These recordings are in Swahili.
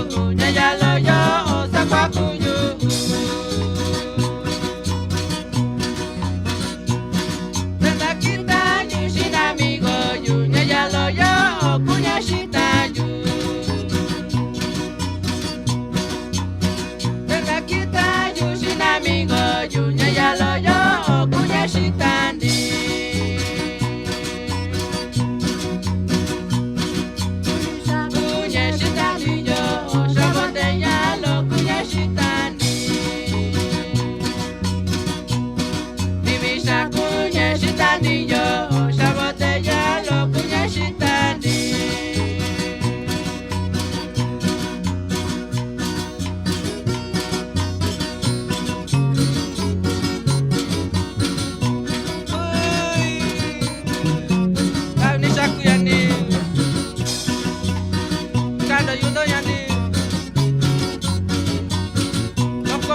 nyayalo yo sakwa kunyu. Tenda kita yushi amigo yu nyayalo yo kunya shita yu. Tenda kita yushi amigo yu nyayalo yo kunya shita ndi.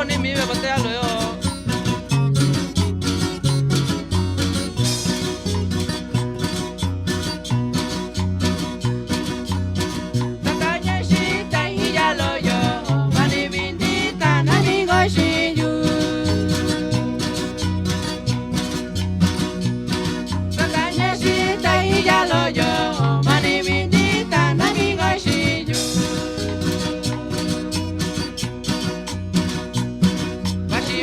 Ni mi bebe te alo yo. Tatanya shita hiya lo yo, mani bindita nani go shinju. Tatanya shita hiya lo yo, mani bindita nani go shinju.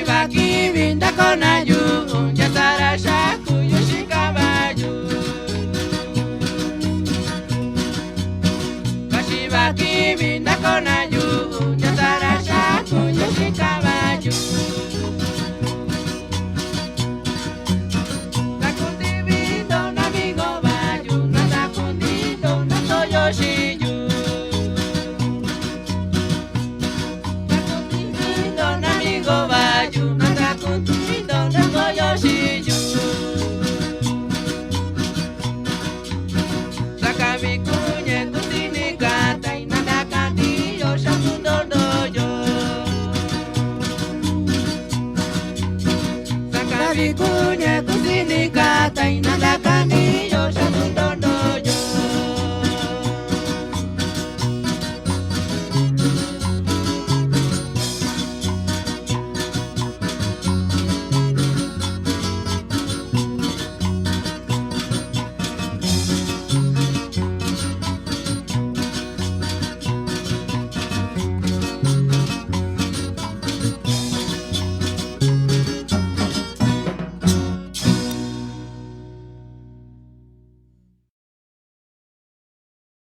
Baki vinda kona yu, yatara shaku yoshikabayu. Baki vinda kona yu, yatara shaku yoshikabayu. Nakundivido namigo bayu, nanakundido nato yoshiyu. Nakundivido namigo bayu. Sakami kunye tutini kata inada kandi yo shakundo dojo. Sakami kunye